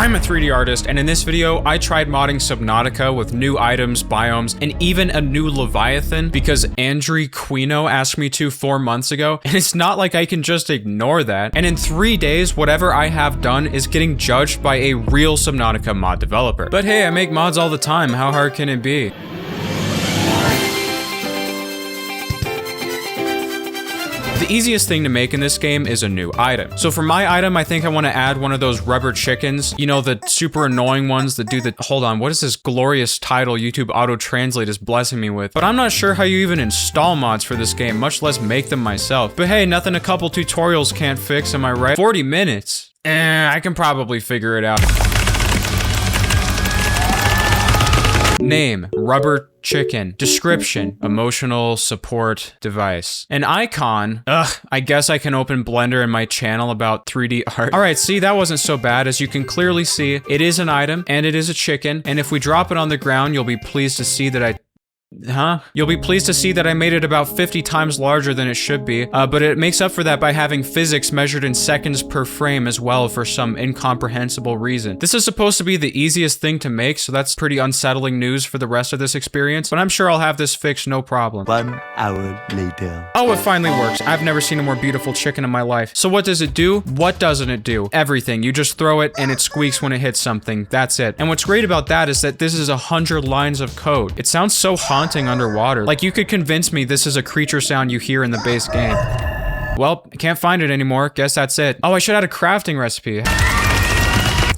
I'm a 3D artist, and in this video, I tried modding Subnautica with new items, biomes, and even a new Leviathan because Andrew Quino asked me to 4 months ago, and it's not like I can just ignore that. And in 3 days, whatever I have done is getting judged by a real Subnautica mod developer. But hey, I make mods all the time, how hard can it be? The easiest thing to make in this game is a new item. So for my item, I think I want to add one of those rubber chickens. You know, the super annoying ones that do the— hold on, what is this glorious title YouTube auto-translate is blessing me with? But I'm not sure how you even install mods for this game, much less make them myself. But hey, nothing a couple tutorials can't fix, am I right? 40 minutes? I can probably figure it out. Name, rubber chicken. Description, emotional support device. An icon, I guess I can open Blender in my channel about 3D art. All right, see, that wasn't so bad. As you can clearly see, it is an item and it is a chicken. And if we drop it on the ground, you'll be pleased to see that You'll be pleased to see that I made it about 50 times larger than it should be, but it makes up for that by having physics measured in seconds per frame as well for some incomprehensible reason. This is supposed to be the easiest thing to make, so that's pretty unsettling news for the rest of this experience, but I'm sure I'll have this fixed no problem. 1 hour later. Oh, it finally works. I've never seen a more beautiful chicken in my life. So what does it do? What doesn't it do? Everything. You just throw it and it squeaks when it hits something. That's it. And what's great about that is that this is 100 lines of code. It sounds so haunting underwater. Like you could convince me this is a creature sound you hear in the base game. Well, I can't find it anymore. Guess that's it. Oh, I should add a crafting recipe.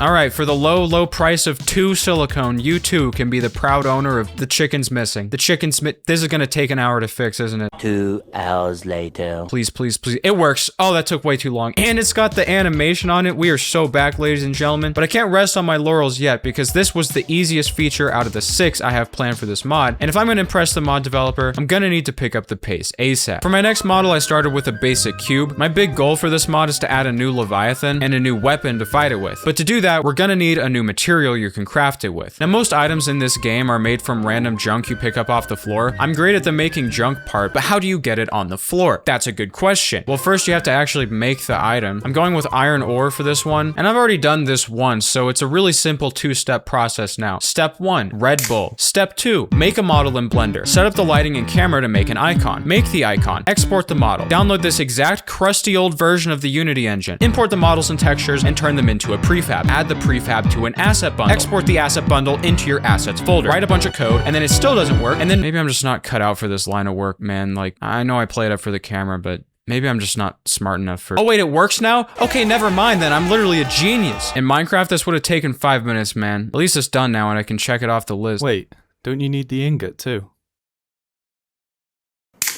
All right, for the low price of 2 silicone, you too can be the proud owner of the chicken's missing. The chicken's this is gonna take an hour to fix, isn't it? 2 hours later. Please, please, please. It works. Oh, that took way too long. And it's got the animation on it. We are so back, ladies and gentlemen. But I can't rest on my laurels yet because this was the easiest feature out of the 6 I have planned for this mod. And if I'm gonna impress the mod developer, I'm gonna need to pick up the pace ASAP. For my next model, I started with a basic cube. My big goal for this mod is to add a new Leviathan and a new weapon to fight it with. But to do that, we're gonna need a new material you can craft it with. Now, most items in this game are made from random junk you pick up off the floor. I'm great at the making junk part, but how do you get it on the floor? That's a good question. Well, first you have to actually make the item. I'm going with iron ore for this one, and I've already done this once, so it's a really simple 2-step process now. Step 1, Red Bull. Step 2, make a model in Blender. Set up the lighting and camera to make an icon. Make the icon. Export the model. Download this exact crusty old version of the Unity engine. Import the models and textures and turn them into a prefab. Add the prefab to an asset bundle. Export the asset bundle into your assets folder. Write a bunch of code, and then it still doesn't work, and then maybe I'm just not cut out for this line of work, man. Like, I know I play it up for the camera, but maybe I'm just not smart enough for— oh wait, it works now? Okay, never mind then, I'm literally a genius. In Minecraft, this would have taken 5 minutes, man. At least it's done now and I can check it off the list. Wait, don't you need the ingot too?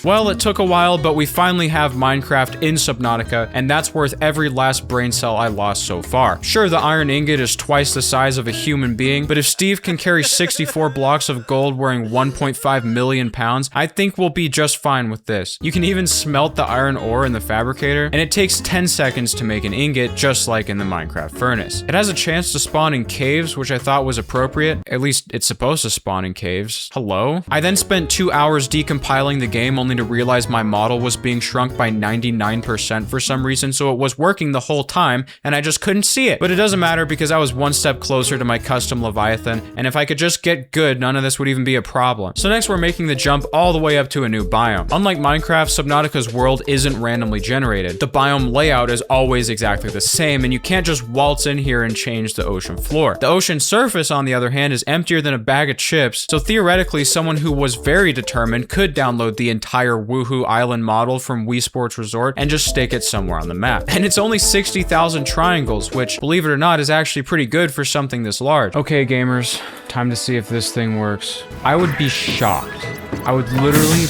Well, it took a while, but we finally have Minecraft in Subnautica, and that's worth every last brain cell I lost so far. Sure, the iron ingot is twice the size of a human being, but if Steve can carry 64 blocks of gold weighing 1.5 million pounds, I think we'll be just fine with this. You can even smelt the iron ore in the fabricator, and it takes 10 seconds to make an ingot, just like in the Minecraft furnace. It has a chance to spawn in caves, which I thought was appropriate. At least it's supposed to spawn in caves. Hello? I then spent 2 hours decompiling the game only to realize my model was being shrunk by 99% for some reason, so it was working the whole time, and I just couldn't see it. But it doesn't matter because I was 1 step closer to my custom Leviathan, and if I could just get good, none of this would even be a problem. So next we're making the jump all the way up to a new biome. Unlike Minecraft, Subnautica's world isn't randomly generated. The biome layout is always exactly the same, and you can't just waltz in here and change the ocean floor. The ocean surface, on the other hand, is emptier than a bag of chips, so theoretically, someone who was very determined could download the entire Woohoo Island model from Wii Sports Resort and just stick it somewhere on the map. And it's only 60,000 triangles, which, believe it or not, is actually pretty good for something this large. Okay, gamers, time to see if this thing works. I would be shocked. I would literally—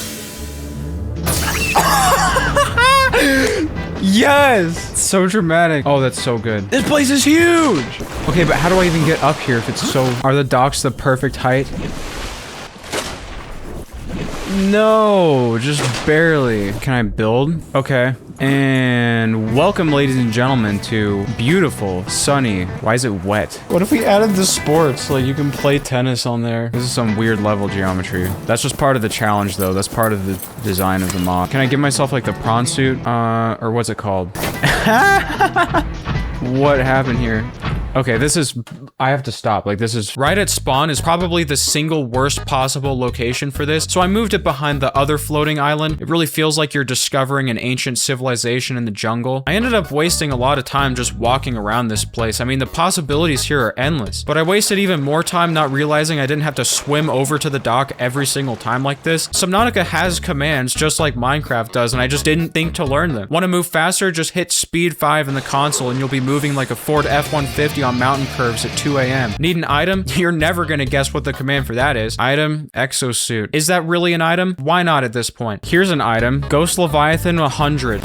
yes! It's so dramatic. Oh, that's so good. This place is huge! Okay, but how do I even get up here if it's so— are the docks the perfect height? No, just barely. Can I build? Okay. And welcome, ladies and gentlemen, to beautiful, sunny— why is it wet? What if we added the sports? Like, you can play tennis on there. This is some weird level geometry. That's just part of the challenge, though. That's part of the design of the mod. Can I give myself, like, the prawn suit? Or what's it called? What happened here? Okay, this is, I have to stop. Like, this is right at spawn is probably the single worst possible location for this. So I moved it behind the other floating island. It really feels like you're discovering an ancient civilization in the jungle. I ended up wasting a lot of time just walking around this place. I mean, the possibilities here are endless, but I wasted even more time not realizing I didn't have to swim over to the dock every single time like this. Subnautica has commands just like Minecraft does, and I just didn't think to learn them. Want to move faster? Just hit speed 5 in the console and you'll be moving like a Ford F-150 on mountain curves at 2 a.m. Need an item? You're never gonna guess what the command for that is. Item, exosuit. Is that really an item? Why not at this point? Here's an item. Ghost Leviathan 100.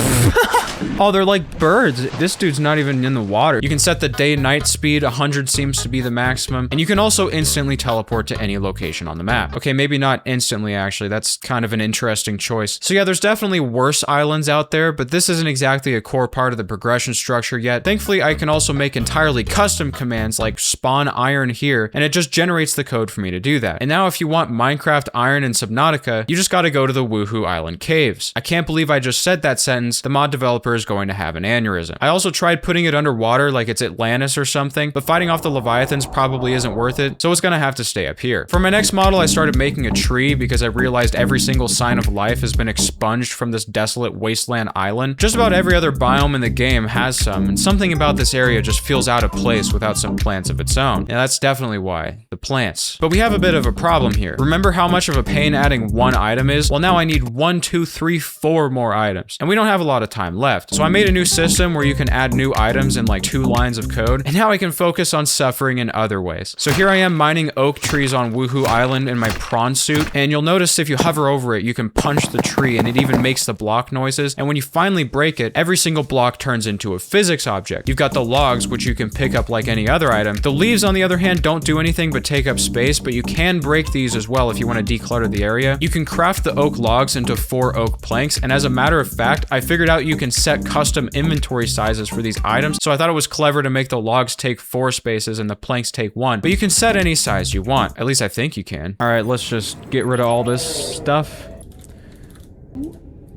Oh, they're like birds. This dude's not even in the water. You can set the day-night speed. 100 seems to be the maximum. And you can also instantly teleport to any location on the map. Okay, maybe not instantly, actually. That's kind of an interesting choice. So yeah, there's definitely worse islands out there, but this isn't exactly a core part of the progression structure yet. Thankfully, I can also make entirely custom commands like spawn iron here, and it just generates the code for me to do that. And now if you want Minecraft iron in Subnautica, you just gotta go to the Woohoo Island caves. I can't believe I just said that sentence. The mod developer is going to have an aneurysm. I also tried putting it underwater like it's Atlantis or something, but fighting off the Leviathans probably isn't worth it, so it's gonna have to stay up here. For my next model, I started making a tree because I realized every single sign of life has been expunged from this desolate wasteland island. Just about every other biome in the game has some, and something about this area just feels out of place without some plants of its own. And that's definitely why. The plants. But we have a bit of a problem here. Remember how much of a pain adding one item is? Well, now I need 1, 2, 3, 4 more items. And we don't have a lot of time left. So I made a new system where you can add new items in like 2 lines of code, and now I can focus on suffering in other ways. So here I am mining oak trees on Woohoo Island in my prawn suit, and you'll notice if you hover over it, you can punch the tree and it even makes the block noises, and when you finally break it, every single block turns into a physics object. You've got the logs, which you can pick up like any other item. The leaves, on the other hand, don't do anything but take up space, but you can break these as well if you want to declutter the area. You can craft the oak logs into 4 oak planks, and as a matter of fact, I figured out you can set custom inventory sizes for these items, so I thought it was clever to make the logs take 4 spaces and the planks take 1, but you can set any size you want. At least I think you can. All right, let's just get rid of all this stuff.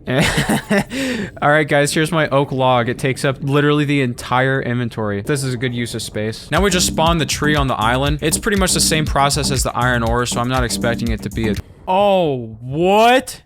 All right, guys, here's my oak log. It takes up literally the entire inventory. This is a good use of space. Now we just spawned the tree on the island. It's pretty much the same process as the iron ore, so I'm not expecting it to be a... Oh, what?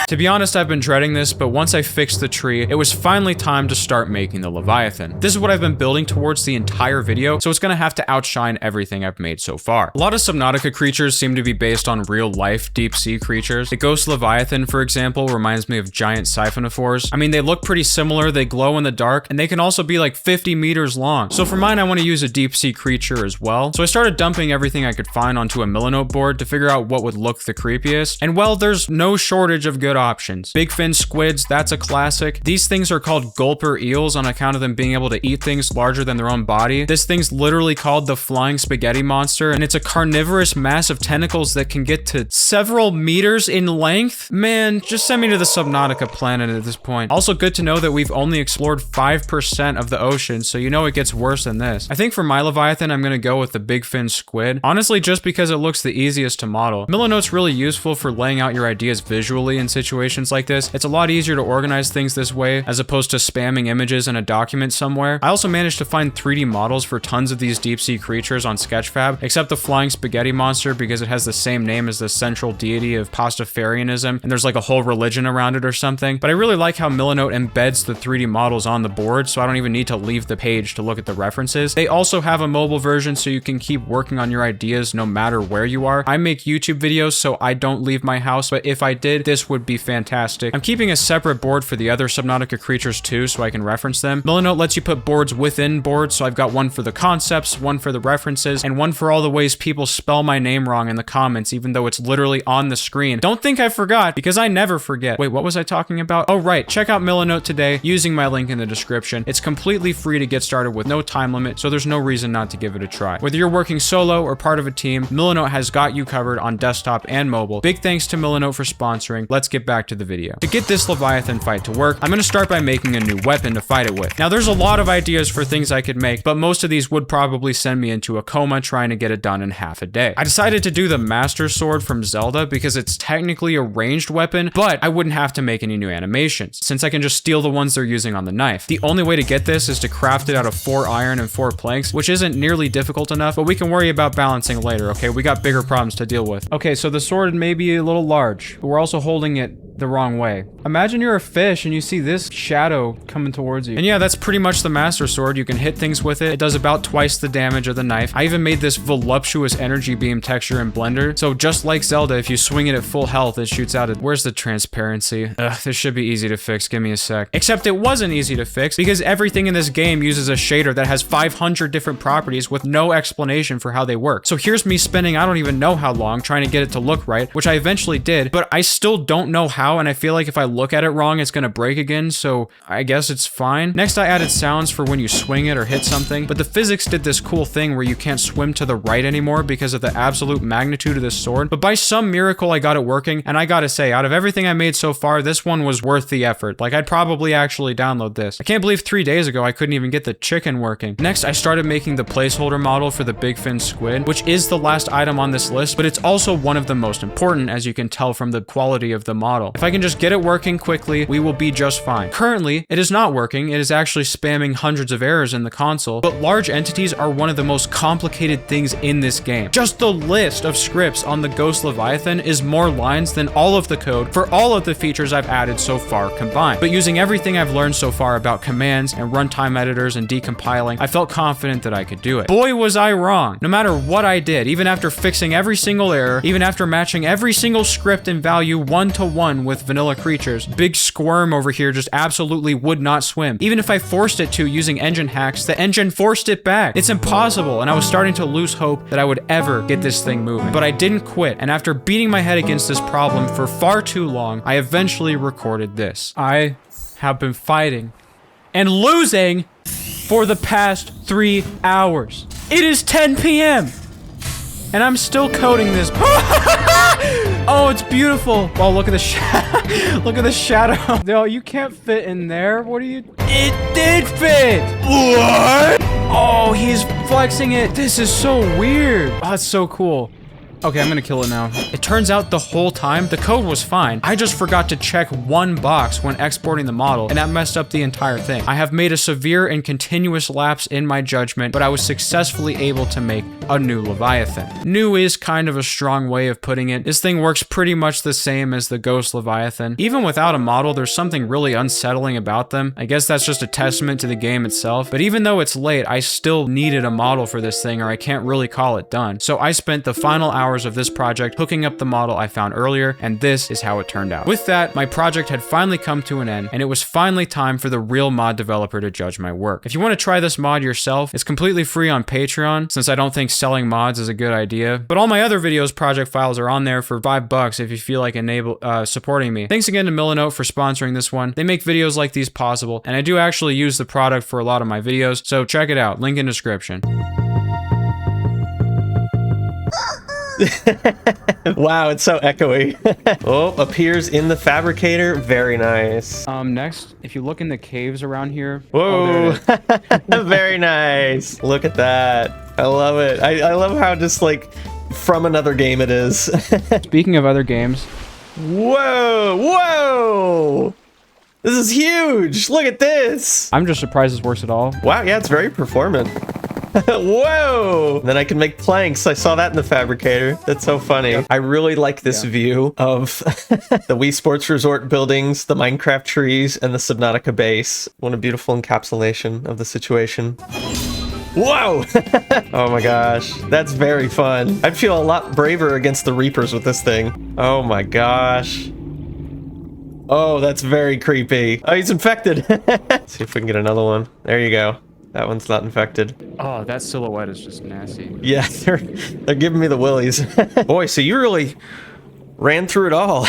To be honest, I've been dreading this, but once I fixed the tree, it was finally time to start making the Leviathan. This is what I've been building towards the entire video, so it's gonna have to outshine everything I've made so far. A lot of Subnautica creatures seem to be based on real-life deep-sea creatures. The Ghost Leviathan, for example, reminds me of giant siphonophores. I mean, they look pretty similar, they glow in the dark, and they can also be like 50 meters long. So for mine, I want to use a deep-sea creature as well. So I started dumping everything I could find onto a Millinote board to figure out what would look the creepiest. And well, there's no shortage of good options. Big fin squids, that's a classic. These things are called gulper eels on account of them being able to eat things larger than their own body. This thing's literally called the flying spaghetti monster, and it's a carnivorous mass of tentacles that can get to several meters in length. Man, just send me to the Subnautica planet at this point. Also good to know that we've only explored 5% of the ocean, so you know it gets worse than this. I think for my Leviathan, I'm gonna go with the big fin squid. Honestly, just because it looks the easiest to model. Millinote's really useful for laying out your ideas visually in situations like this. It's a lot easier to organize things this way as opposed to spamming images in a document somewhere. I also managed to find 3D models for tons of these deep sea creatures on Sketchfab, except the flying spaghetti monster because it has the same name as the central deity of Pastafarianism, and there's like a whole religion around it or something. But I really like how Millinote embeds the 3D models on the board, so I don't even need to leave the page to look at the references. They also have a mobile version so you can keep working on your ideas no matter where you are. I make YouTube videos, so I don't leave my house, but if I did, this would be fantastic. I'm keeping a separate board for the other Subnautica creatures too, so I can reference them. Millinote lets you put boards within boards, so I've got one for the concepts, one for the references, and one for all the ways people spell my name wrong in the comments, even though it's literally on the screen. Don't think I forgot, because I never forget. Wait, what was I talking about? Oh, right. Check out Millinote today using my link in the description. It's completely free to get started with no time limit, so there's no reason not to give it a try. Whether you're working solo or part of a team, Millinote has got you covered on desktop and mobile. Big thanks to Millinote for sponsoring. Let's get back back to the video. To get this Leviathan fight to work, I'm gonna start by making a new weapon to fight it with. Now there's a lot of ideas for things I could make, but most of these would probably send me into a coma trying to get it done in half a day. I decided to do the Master Sword from Zelda because it's technically a ranged weapon, but I wouldn't have to make any new animations, since I can just steal the ones they're using on the knife. The only way to get this is to craft it out of 4 iron and 4 planks, which isn't nearly difficult enough, but we can worry about balancing later, okay? We got bigger problems to deal with. Okay, so the sword may be a little large, but we're also holding it the wrong way. Imagine you're a fish and you see this shadow coming towards you. And yeah, that's pretty much the Master Sword. You can hit things with it. It does about twice the damage of the knife. I even made this voluptuous energy beam texture in Blender. So just like Zelda, if you swing it at full health, it shoots out. Where's the transparency? Ugh, this should be easy to fix. Give me a sec. Except it wasn't easy to fix because everything in this game uses a shader that has 500 different properties with no explanation for how they work. So here's me spending I don't even know how long trying to get it to look right, which I eventually did, but I still don't know how, and I feel like if I look at it wrong, it's gonna break again, so I guess it's fine. Next, I added sounds for when you swing it or hit something, but the physics did this cool thing where you can't swim to the right anymore because of the absolute magnitude of this sword. But by some miracle, I got it working, and I gotta say, out of everything I made so far, this one was worth the effort. Like, I'd probably actually download this. I can't believe 3 days ago I couldn't even get the chicken working. Next, I started making the placeholder model for the big fin squid, which is the last item on this list, but it's also one of the most important, as you can tell from the quality of the model. If I can just get it working quickly, we will be just fine. Currently, it is not working. It is actually spamming hundreds of errors in the console, but large entities are one of the most complicated things in this game. Just the list of scripts on the Ghost Leviathan is more lines than all of the code for all of the features I've added so far combined. But using everything I've learned so far about commands and runtime editors and decompiling, I felt confident that I could do it. Boy, was I wrong. No matter what I did, even after fixing every single error, even after matching every single script and value 1-to-1 with vanilla creatures, Big Squirm over here just absolutely would not swim. Even if I forced it to using engine hacks, the engine forced it back. It's impossible, and I was starting to lose hope that I would ever get this thing moving. But I didn't quit, and after beating my head against this problem for far too long, I eventually recorded this. I have been fighting and losing for the past 3 hours. It is 10 p.m. and I'm still coding this. Oh, it's beautiful. Oh, look at the look at the shadow. No, you can't fit in there. What are you? It did fit. What? Oh, he's flexing it. This is so weird. Oh, it's so cool. Okay, I'm gonna kill it now. It turns out the whole time, the code was fine. I just forgot to check one box when exporting the model, and that messed up the entire thing. I have made a severe and continuous lapse in my judgment, but I was successfully able to make a new Leviathan. New is kind of a strong way of putting it. This thing works pretty much the same as the Ghost Leviathan. Even without a model, there's something really unsettling about them. I guess that's just a testament to the game itself, but even though it's late, I still needed a model for this thing, or I can't really call it done. So I spent the final hours of this project hooking up the model I found earlier, and this is how it turned out. With that, my project had finally come to an end, and it was finally time for the real mod developer to judge my work. If you want to try this mod yourself, it's completely free on Patreon, since I don't think selling mods is a good idea. But all my other videos project files are on there for $5 if you feel like supporting me. Thanks again to Millinote for sponsoring this one. They make videos like these possible, and I do actually use the product for a lot of my videos, so check it out. Link in description. Wow, it's so echoey. Oh, appears in the fabricator. Very nice. Next, if you look in the caves around here. Whoa. Oh, very nice. Look at that. I love it. I love how just like from another game it is. Speaking of other games. Whoa, whoa. This is huge. Look at this. I'm just surprised this works at all. Wow, yeah, it's very performant. Whoa! Then I can make planks. I saw that in the fabricator. That's so funny. I really like this view of the Wii Sports Resort buildings, the Minecraft trees, and the Subnautica base. What a beautiful encapsulation of the situation. Whoa! Oh my gosh. That's very fun. I'd feel a lot braver against the Reapers with this thing. Oh my gosh. Oh, that's very creepy. Oh, he's infected. Let's see if we can get another one. There you go. That one's not infected. Oh, that silhouette is just nasty. Yeah, they're giving me the willies. Boy, so you really ran through it all.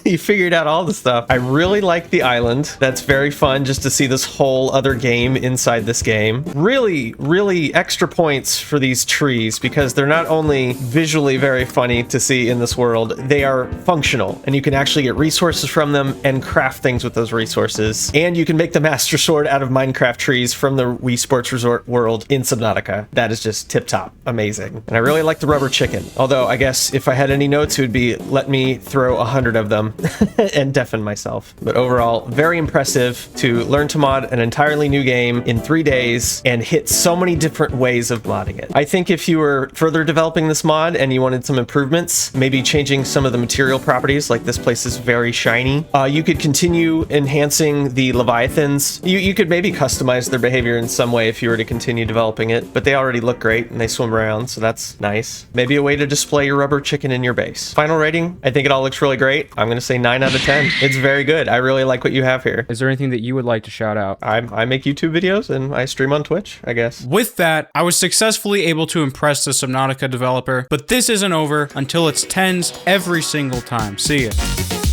You figured out all the stuff. I really like the island. That's very fun just to see this whole other game inside this game. Really extra points for these trees because they're not only visually very funny to see in this world, they are functional and you can actually get resources from them and craft things with those resources. And you can make the Master Sword out of Minecraft trees from the Wii Sports Resort world in Subnautica. That is just tip top amazing. And I really like the rubber chicken. Although I guess if I had any notes, it would be let me throw 100 of them and deafen myself. But overall, very impressive to learn to mod an entirely new game in 3 days and hit so many different ways of modding it. I think if you were further developing this mod and you wanted some improvements, maybe changing some of the material properties, like this place is very shiny, you could continue enhancing the Leviathans. You could maybe customize their behavior in some way if you were to continue developing it, but they already look great and they swim around, so that's nice. Maybe a way to display your rubber chicken in your base. Final rating, I think it all looks really great. I'm gonna say 9 out of 10. It's very good. I really like what you have here. Is there anything that you would like to shout out? I make YouTube videos and I stream on Twitch, I guess. With that, I was successfully able to impress the Subnautica developer, but this isn't over until it's 10s every single time. See ya.